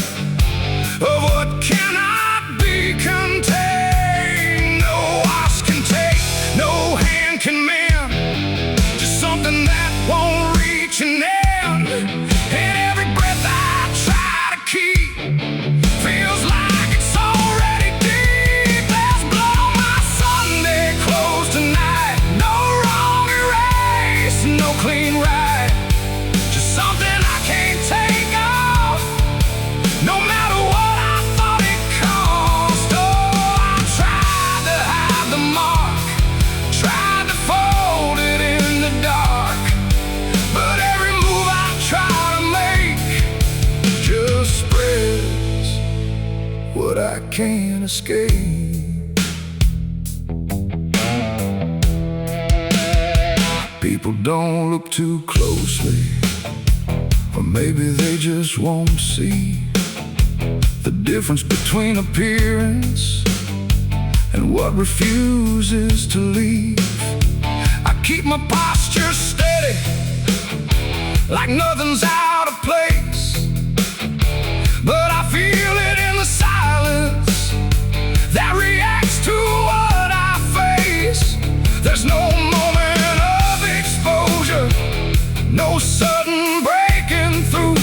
of what cannot be contained. No wash can take, no hand can mend, just something that won't reach an end. And every breath I try to keep feels like it's already deep. There's blood on my Sunday clothes tonight, no wrong erase, no clean right, just something I can't take off, no matter what I thought it cost. Oh, I tried to hide the mark, tried to fold it in the dark, but every move I try to make just spreads what I can't escape. People don't look too closely, or maybe they just won't see the difference between appearance and what refuses to leave. I keep my posture steady, like nothing's out of place, but I feel it in the silence that reacts to what I face. There's no moment of exposure, no sudden breaking through,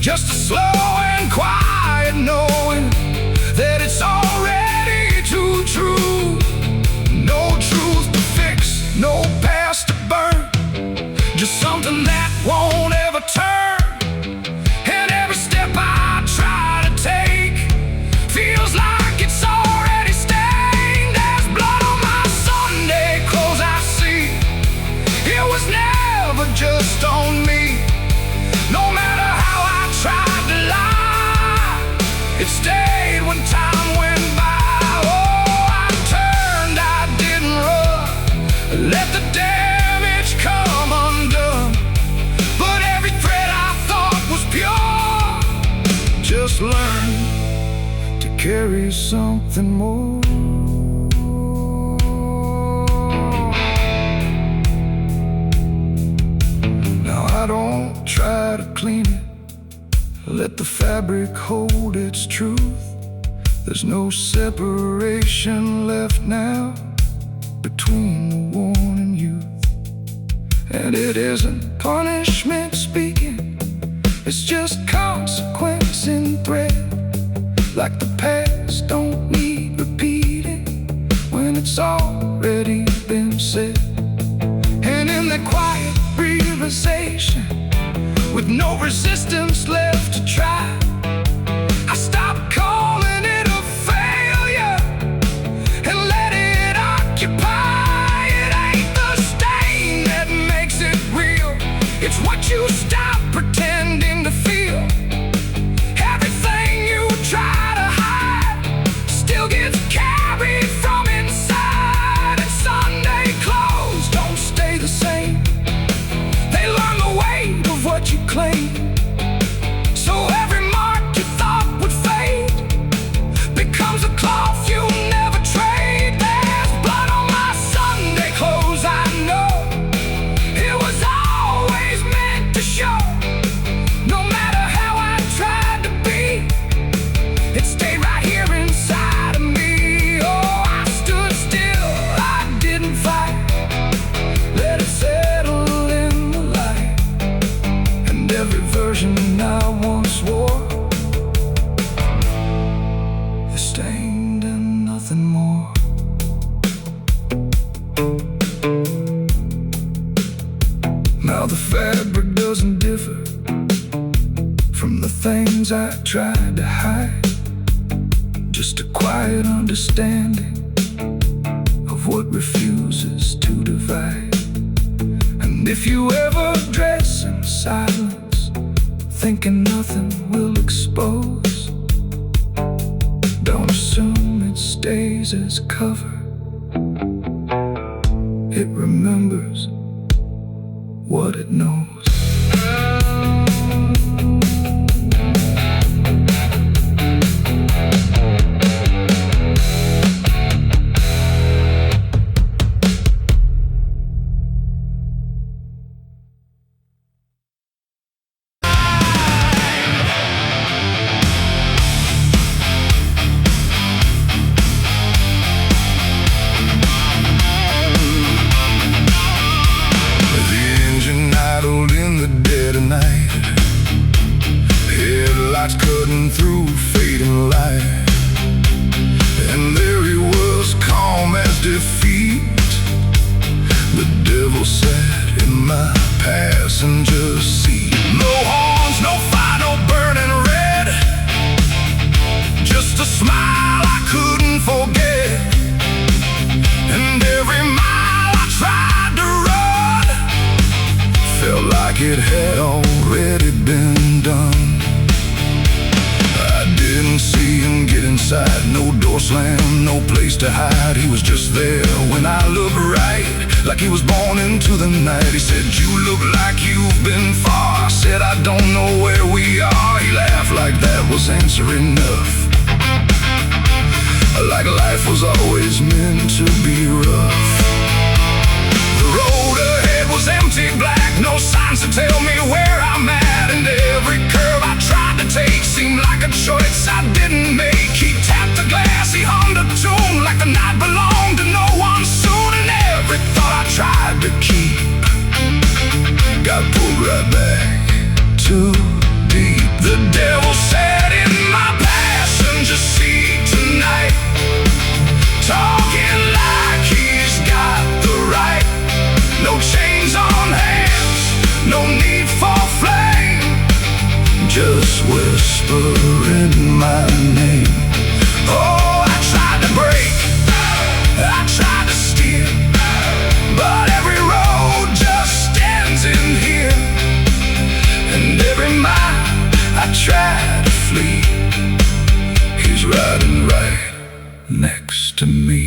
just a slow and quiet knowing that it's already too true. No truth to fix, no past to burn, just something that won't ever turn. And every step I try to take feels like it's already stained. There's blood on my Sunday clothes I see, it was never just on me. No matter how I tried to lie, it stayed when time went by. Oh, I turned, I didn't run, let the damage come undone. But every thread I thought was pure just learned to carry something more. Now I don't try to clean it, let the fabric hold its truth. There's no separation left now between the worn and youth. And it isn't punishment speaking, it's just consequence in thread. Like the past don't need repeating when it's already been said. And in that quiet realization, with no resistance left to try, I stopped calling it a failure and let it occupy. It ain't the stain that makes it real, it's what you stop pretending to feel. Everything you try to hide still gets carried from inside. And Sunday clothes don't stay the same, they learn the weight of what you claim. So every mark you thought would fade becomes a cloth you never trade. There's blood on my Sunday clothes, I know it was always meant to show. No matter how I tried to be, it stayed right here inside of me. Oh, I stood still, I didn't fight, let it settle in the light. And every version I once wore is stained and nothing more. Now the fabric doesn't differ from the things I tried to hide, just a quiet understanding of of what refuses to divide. And if you ever dress in silence, thinking nothing will expose, don't assume it stays as cover. It remembers what it knows. In the dead of night, headlights cutting through fading light, and there he was, calm as defeat. The devil sat in my passenger seat. No horns, no fire, no burning red, just a smile I couldn't forget. And every mile I tried to run felt like it had already been done. I didn't see him get inside, no door slam, no place to hide. He was just there when I looked right, like he was born into the night. He said, "You look like you've been far." I said, "I don't know where we are." He laughed like that was answer enough, like life was always meant to be rough. The road ahead was empty, black, no signs to tell me where I'm at. And every curve I tried to take seemed like a choice I didn't make. He tapped the glass, he hummed a tune like the night belonged to no one soon. And every thought I tried to keep got pulled right back too deep. The devil sat in my passenger seat tonight, talking like he's got the right. No chains on hands, no need for flame, just whispering my name. Oh, I tried to break, I tried to steer, but every road just ends in here. And every mile I tried to flee, he's riding right next to me.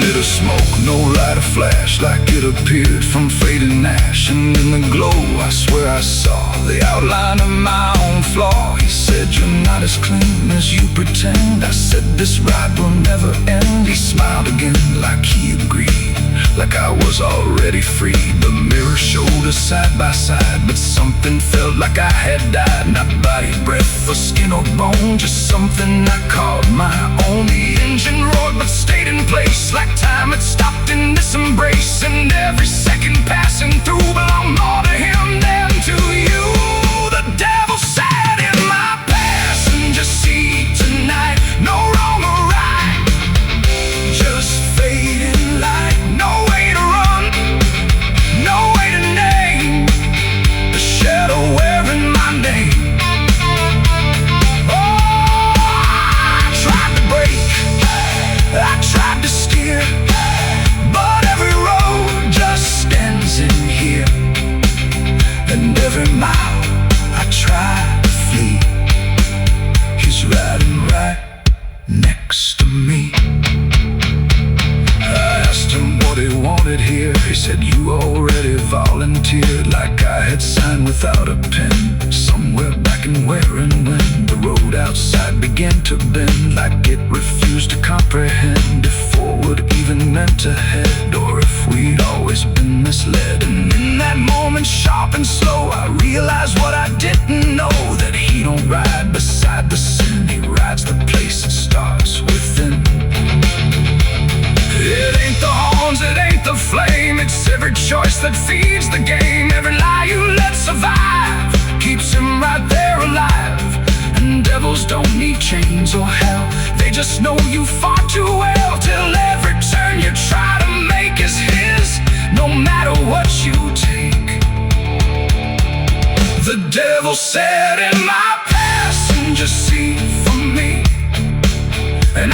A smoke, no light, a flash, like it appeared from fading ash. And in the glow, I swear I saw the outline of my own flaw. He said, "You're not as clean as you pretend." I said, "This ride will never end." He smiled again, like he agreed, like I was already free. The mirror showed us side by side, but something felt like I had died. Not body, breath, or skin or bone, just something I called my own. The engine roared but stayed in place, like time had stopped in this embrace. And every second passing through belonged more to him than to you. The devil sat in my passenger seat tonight, no wrong or right, just fading light. No way to run, no way to name the shadow wearing my name. Oh, I tried to break, I tried to steer, but every road just ends in here. And every mile I try to flee, he's riding right next to me. I asked him what he wanted here. He said, "You already volunteered," like I had signed without a pen. Somewhere back in where and when the road outside began to bend, like it refused to comprehend if forward even meant ahead, or if we'd always been misled. And in that moment, sharp and slow, I realized what I didn't know, that he don't ride beside the sin, he rides the place that starts within. It ain't the horns, it ain't the flame, it's every choice that feeds the game. Every lie you let survive keeps him right there alive. And devils don't need chains or hell, they just know you far too well. Till every turn you try to make is his, no matter what you take. The devil sat in my passenger seat for me, and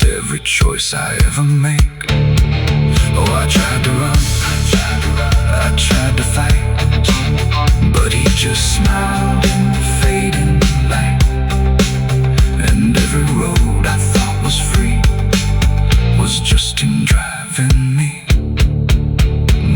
every choice I ever make. Oh, I tried to run, I tried to fight, but he just smiled in the fading light. And every road I thought was free was just him driving me.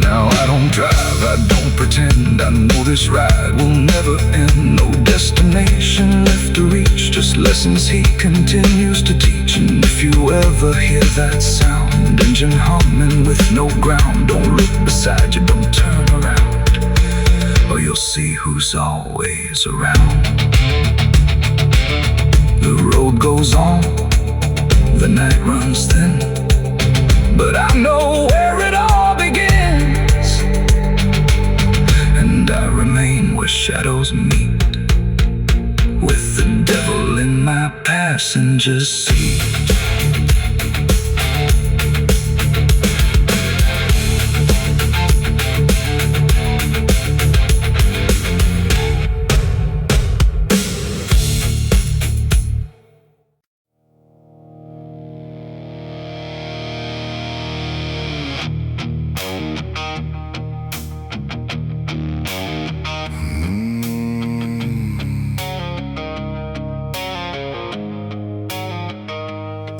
Now I don't drive, I don't pretend. I know this ride will never end. No destination left to reach, just lessons he continues to teach. And if you ever hear that sound, engine humming with no ground, don't look beside you, don't turn around, or you'll see who's always around. The road goes on, the night runs thin, but I know where it all begins, and I remain where shadows meet, with the devil in my passenger seat.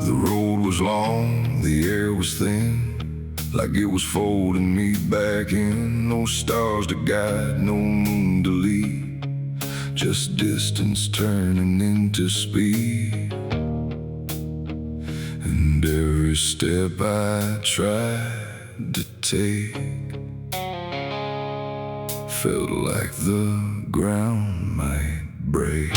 The road was long, the air was thin, like it was folding me back in. No stars to guide, no moon to lead, just distance turning into speed. And every step I tried to take felt like the ground might break.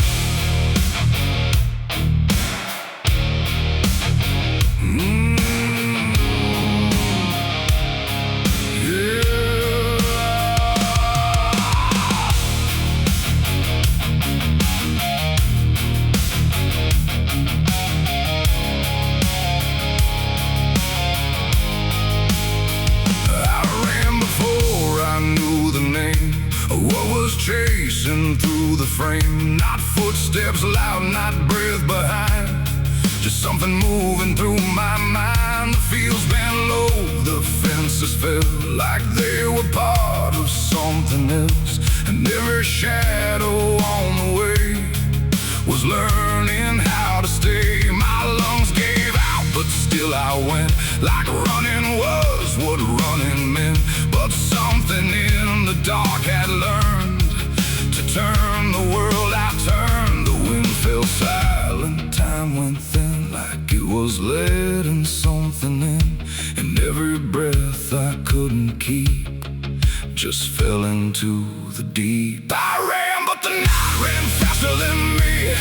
Chasing through the frame, not footsteps loud, not breath behind, just something moving through my mind. The fields bent low, the fences felt like they were part of something else, and every shadow on the way was learning how to stay. My lungs gave out, but still I went, like running was what running meant. But something in the dark had learned to turn the world. I turned, the wind fell silent, time went thin, like it was letting something in. And every breath I couldn't keep just fell into the deep. I ran, but the night ran faster than me,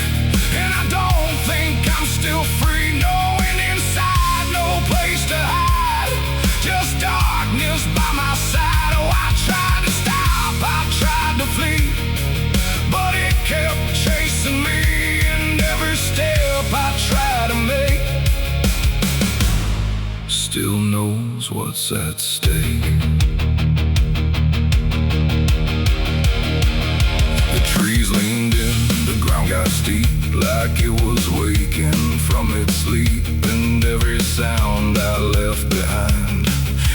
and I don't think I'm still free. Knowing inside, no place to hide, just darkness by my side. Oh, I tried to stop, I tried to flee, but it kept chasing me. And every step I try to make still knows what's at stake. The trees leaned in, the ground got steep, like it was waking from its sleep. And every sound I left behind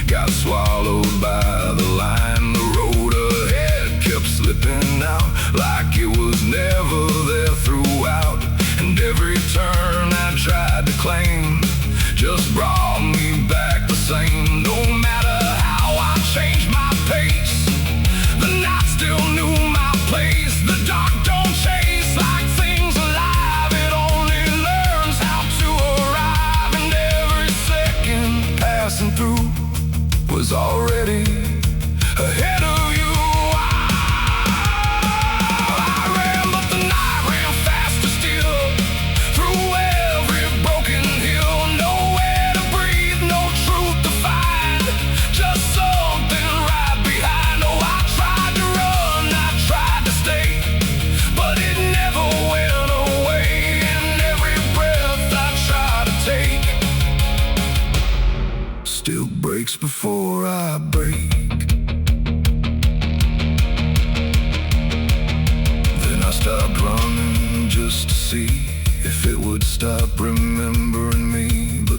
got swallowed by the line. The road ahead kept slipping out, like it was never there throughout. And every turn I tried to claim just brought me back the same. No matter how I changed my pace, the night still knew my place. The dark don't chase like things alive, it only learns how to arrive. And every second passing through was already ahead of you. I ran, but the night ran faster still, through every broken hill. Nowhere to breathe, no truth to find, just something right behind. Oh, I tried to run, I tried to stay, but it never went away. And every breath I tried to take still breaks before I break. Then I stopped running just to see if it would stop remembering me. But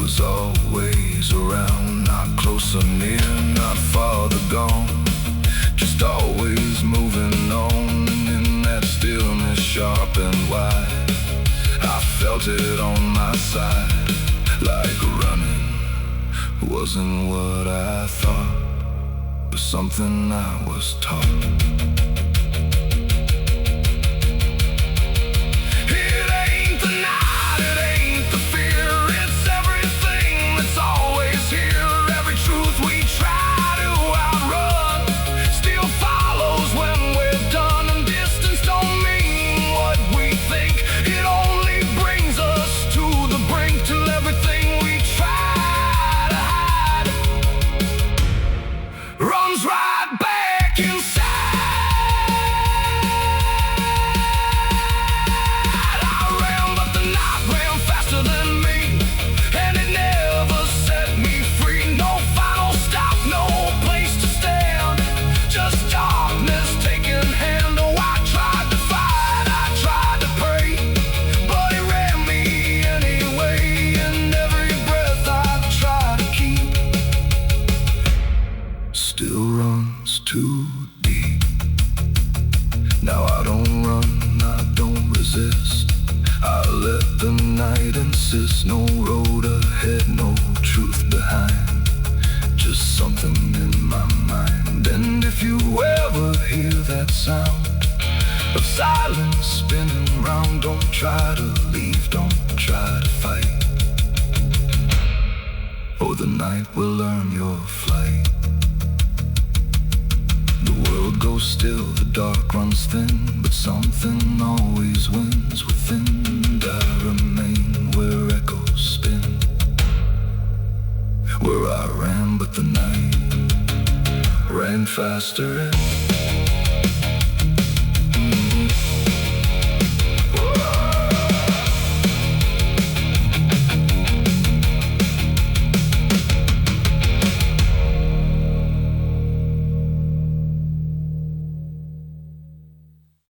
was always around, not close or near, not farther gone, just always moving on. In that stillness sharp and wide, I felt it on my side, like running wasn't what I thought, but something I was taught. Still runs too deep. Now I don't run, I don't resist. I let the night insist. No road ahead, no truth behind, just something in my mind. And if you ever hear that sound of silence spinning round, don't try to leave, don't try to fight. Oh, the night will learn your flight. The world goes still, the dark runs thin, but something always wins within. And I remain where echoes spin, where I ran, but the night ran faster in.